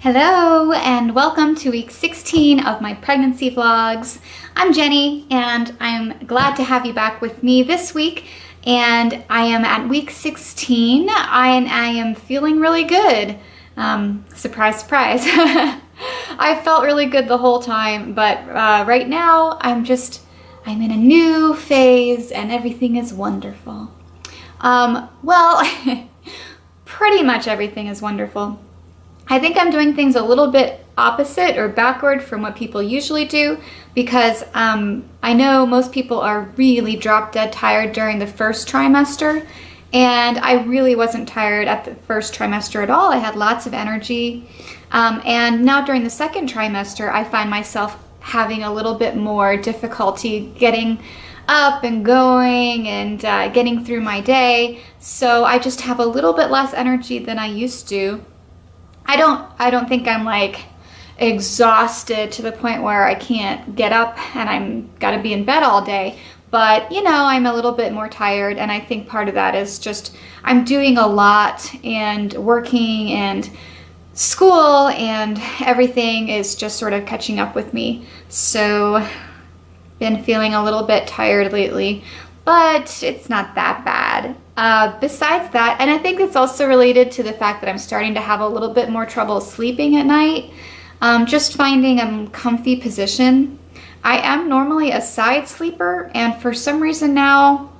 Hello and welcome to week 16 of my pregnancy vlogs. I'm Jenny and I'm glad to have you back with me this week, and I am at week 16 and I am feeling really good. Surprise, surprise. I felt really good the whole time, but right now I'm in a new phase and everything is wonderful. Well, pretty much everything is wonderful. I think I'm doing things a little bit opposite or backward from what people usually do, because I know most people are really drop dead tired during the first trimester, and I really wasn't tired at the first trimester at all. I had lots of energy, and now during the second trimester I find myself having a little bit more difficulty getting up and going and getting through my day, so I just have a little bit less energy than I used to. I don't think I'm like exhausted to the point where I can't get up and I'm gotta be in bed all day, but you know, I'm a little bit more tired, and I think part of that is just I'm doing a lot and working, and school and everything is just sort of catching up with me. So been feeling a little bit tired lately, but it's not that bad. Besides that, and I think it's also related to the fact that I'm starting to have a little bit more trouble sleeping at night, just finding a comfy position. I am normally a side sleeper, and for some reason now,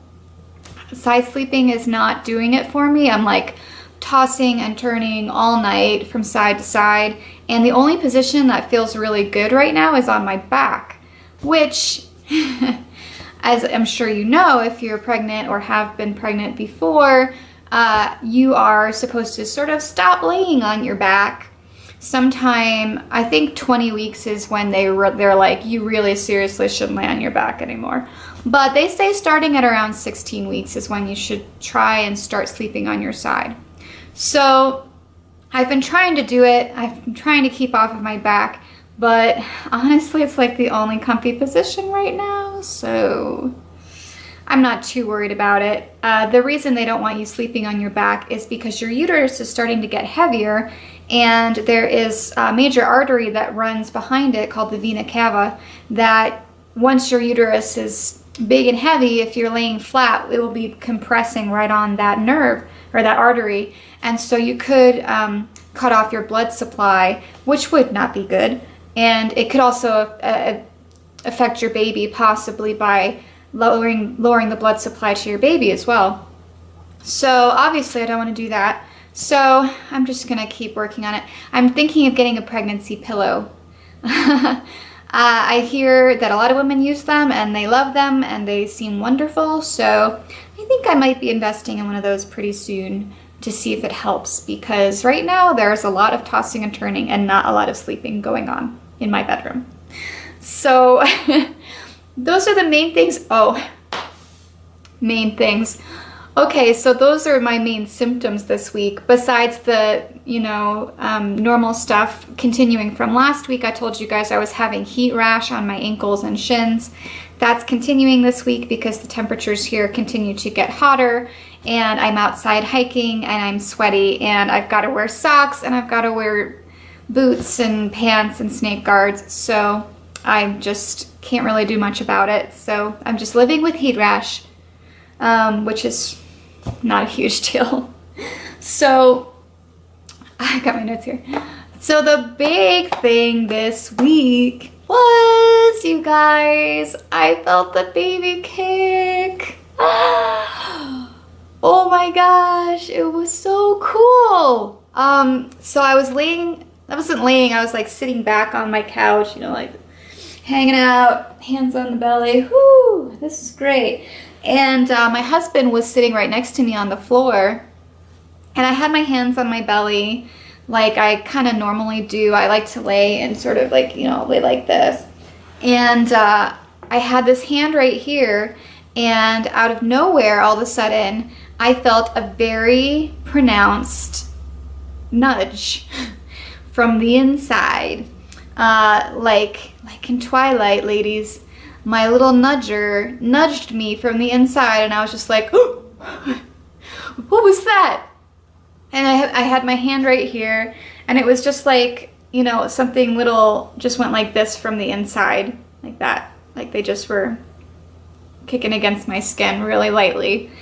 side sleeping is not doing it for me. I'm like tossing and turning all night from side to side, and the only position that feels really good right now is on my back, which as I'm sure you know, if you're pregnant or have been pregnant before, you are supposed to sort of stop laying on your back sometime. I think 20 weeks is when they're like, you really seriously shouldn't lay on your back anymore. But they say starting at around 16 weeks is when you should try and start sleeping on your side. So I've been trying to do it. I've been trying to keep off of my back, but honestly, it's like the only comfy position right now, so I'm not too worried about it. The reason they don't want you sleeping on your back is because your uterus is starting to get heavier, and there is a major artery that runs behind it called the vena cava, that once your uterus is big and heavy, if you're laying flat, it will be compressing right on that nerve or that artery, and so you could cut off your blood supply, which would not be good. And it could also affect your baby, possibly by lowering the blood supply to your baby as well. So obviously I don't want to do that. So I'm just going to keep working on it. I'm thinking of getting a pregnancy pillow. I hear that a lot of women use them and they love them and they seem wonderful. So I think I might be investing in one of those pretty soon to see if it helps, because right now there's a lot of tossing and turning and not a lot of sleeping going on in my bedroom. So those are the main things. Main things. Okay, so those are my main symptoms this week, besides the, normal stuff continuing from last week. I told you guys I was having heat rash on my ankles and shins. That's continuing this week because the temperatures here continue to get hotter, and I'm outside hiking and I'm sweaty, and I've got to wear socks and I've got to wear boots and pants and snake guards, so I just can't really do much about it. So I'm just living with heat rash, which is not a huge deal. So I got my notes here. So the big thing this week was, you guys, I felt the baby kick. Oh my gosh, it was so cool. So I was like sitting back on my couch, like hanging out, hands on the belly. Whoo, this is great. And my husband was sitting right next to me on the floor, and I had my hands on my belly like I kind of normally do. I like to lay and sort of like, lay like this. And I had this hand right here, and out of nowhere, all of a sudden, I felt a very pronounced nudge from the inside. Like in Twilight, ladies, my little nudger nudged me from the inside, and I was just like, oh, what was that? And I had my hand right here, And it was just like, you know, something little just went like this from the inside, like that. Like they just were kicking against my skin really lightly.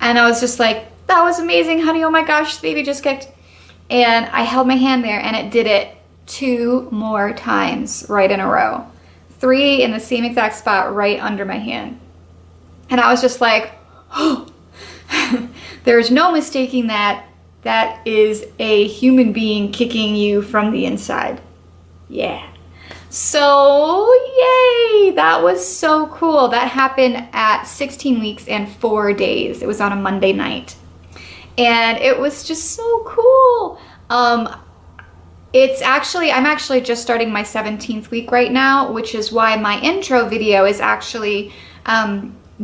And I was just like, that was amazing, honey. Oh my gosh, the baby just kicked. And I held my hand there and it did it 2 more times right in a row. 3 in the same exact spot right under my hand. And I was just like, oh, there's no mistaking that. That is a human being kicking you from the inside. Yeah. So, yay! That was so cool. That happened at 16 weeks and 4 days. It was on a Monday night. And it was just so cool. I'm actually just starting my 17th week right now, which is why my intro video is actually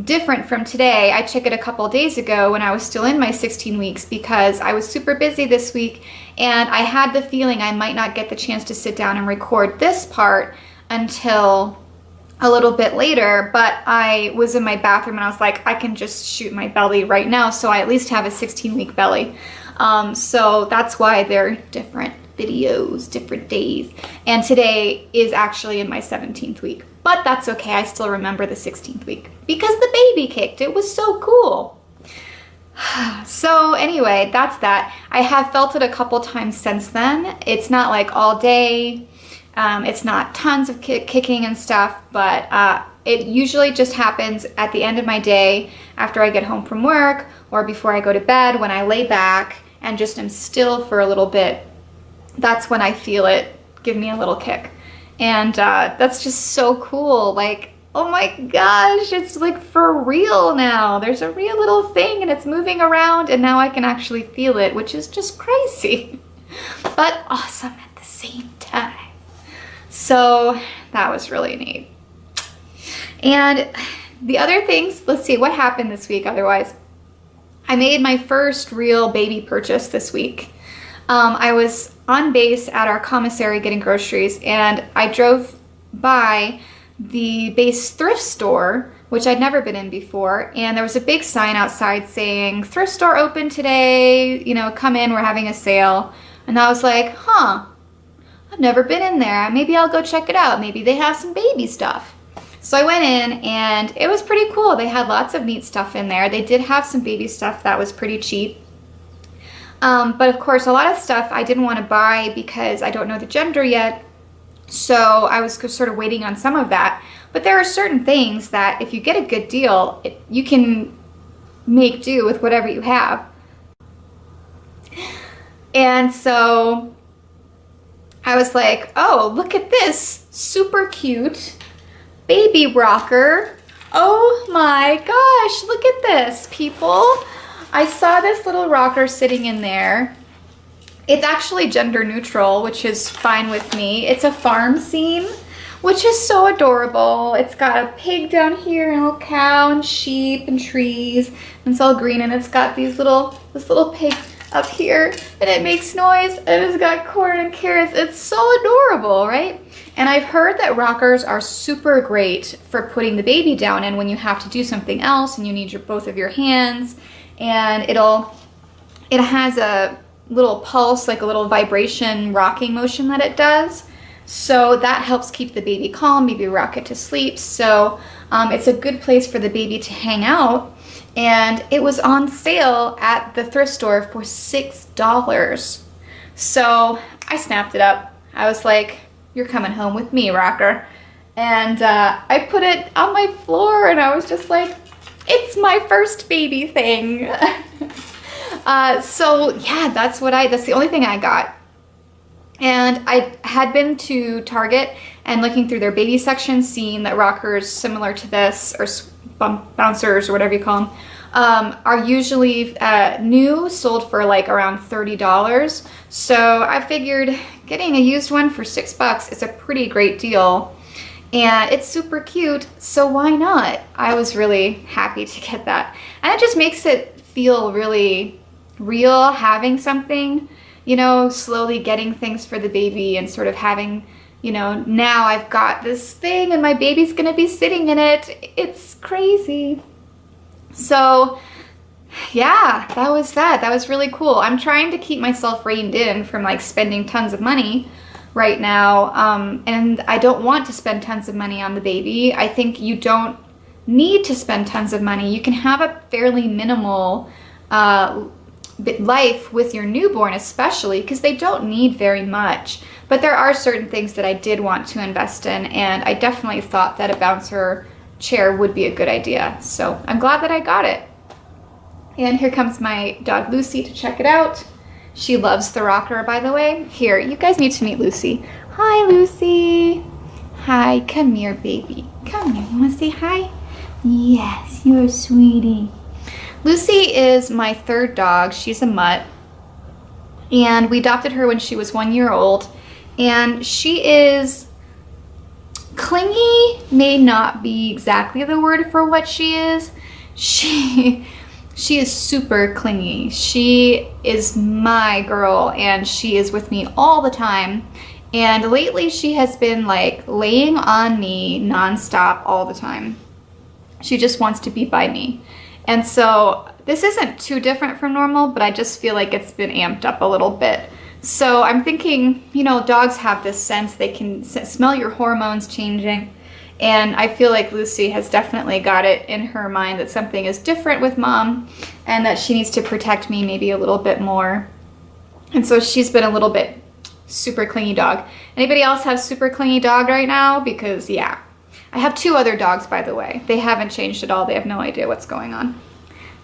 different from today. I took it a couple days ago when I was still in my 16 weeks because I was super busy this week and I had the feeling I might not get the chance to sit down and record this part until a little bit later, but I was in my bathroom and I was like, I can just shoot my belly right now, so I at least have a 16-week belly. So that's why they're different videos, different days. And today is actually in my 17th week. But that's okay, I still remember the 16th week because the baby kicked. It was so cool. So anyway, that's that. I have felt it a couple times since then. It's not like all day. It's not tons of kicking and stuff, but it usually just happens at the end of my day after I get home from work or before I go to bed when I lay back and just am still for a little bit. That's when I feel it give me a little kick. And that's just so cool. Like, oh my gosh, it's like for real now. There's a real little thing and it's moving around and now I can actually feel it, which is just crazy, but awesome at the same time. So that was really neat. And the other things, let's see what happened this week otherwise. I made my first real baby purchase this week. I was on base at our commissary getting groceries and I drove by the base thrift store, which I'd never been in before, and there was a big sign outside saying thrift store open today, you know, come in, we're having a sale. And I was like, huh, I've never been in there. Maybe I'll go check it out. Maybe they have some baby stuff. So I went in and it was pretty cool. They had lots of neat stuff in there. They did have some baby stuff that was pretty cheap. But of course, a lot of stuff I didn't want to buy because I don't know the gender yet. So I was sort of waiting on some of that. But there are certain things that if you get a good deal, you can make do with whatever you have. And so I was like, oh, look at this super cute baby rocker. Oh my gosh, look at this, people. I saw this little rocker sitting in there. It's actually gender neutral, which is fine with me. It's a farm scene, which is so adorable. It's got a pig down here, and a little cow, and sheep, and trees, and it's all green, and it's got this little pig up here, and it makes noise, and it's got corn and carrots. It's so adorable, right? And I've heard that rockers are super great for putting the baby down in when you have to do something else, and you need both of your hands. And it has a little pulse, like a little vibration rocking motion that it does. So that helps keep the baby calm, maybe rock it to sleep. So it's a good place for the baby to hang out. And it was on sale at the thrift store for $6. So I snapped it up. I was like, you're coming home with me, rocker. And I put it on my floor and I was just like, it's my first baby thing. So yeah, that's the only thing I got. And I had been to Target and looking through their baby section, seeing that rockers similar to this, or bouncers or whatever you call them, are usually new, sold for like around $30. So I figured getting a used one for $6 is a pretty great deal. And it's super cute, so why not? I was really happy to get that. And it just makes it feel really real, having something, you know, slowly getting things for the baby and sort of having, you know, now I've got this thing and my baby's gonna be sitting in it. It's crazy. So yeah, that was that. That was really cool. I'm trying to keep myself reined in from like spending tons of money right now. And I don't want to spend tons of money on the baby. I think you don't need to spend tons of money. You can have a fairly minimal life with your newborn, especially because they don't need very much. But there are certain things that I did want to invest in, and I definitely thought that a bouncer chair would be a good idea. So I'm glad that I got it. And here comes my dog Lucy to check it out. She loves the rocker, by the way. Here, you guys need to meet Lucy. Hi, Lucy. Hi, come here, baby. Come here, you wanna say hi? Yes, you're a sweetie. Lucy is my third dog. She's a mutt. And we adopted her when she was 1 year old. And she is clingy, may not be exactly the word for what she is. She is super clingy. She is my girl and she is with me all the time. And lately she has been like laying on me nonstop all the time. She just wants to be by me. And so this isn't too different from normal, but I just feel like it's been amped up a little bit. So I'm thinking, you know, dogs have this sense, they can smell your hormones changing. And I feel like Lucy has definitely got it in her mind that something is different with mom and that she needs to protect me maybe a little bit more. And so she's been a little bit super clingy dog. Anybody else have super clingy dog right now? Because yeah, I have 2 other dogs, by the way. They haven't changed at all. They have no idea what's going on.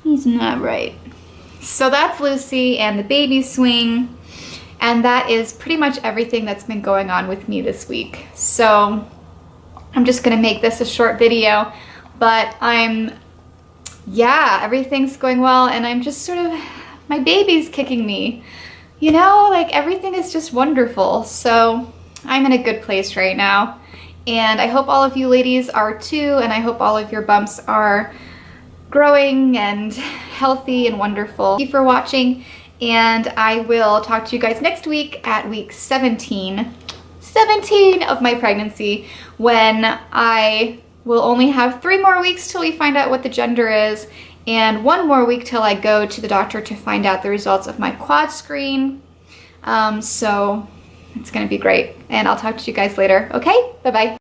He's not right. So that's Lucy and the baby swing. And that is pretty much everything that's been going on with me this week. So I'm just gonna make this a short video, but everything's going well and I'm just sort of, my baby's kicking me. You know, like everything is just wonderful. So I'm in a good place right now. And I hope all of you ladies are too, and I hope all of your bumps are growing and healthy and wonderful. Thank you for watching, and I will talk to you guys next week at week 17 of my pregnancy, when I will only have 3 more weeks till we find out what the gender is, and 1 more week till I go to the doctor to find out the results of my quad screen. So it's gonna be great, and I'll talk to you guys later. Okay, bye-bye.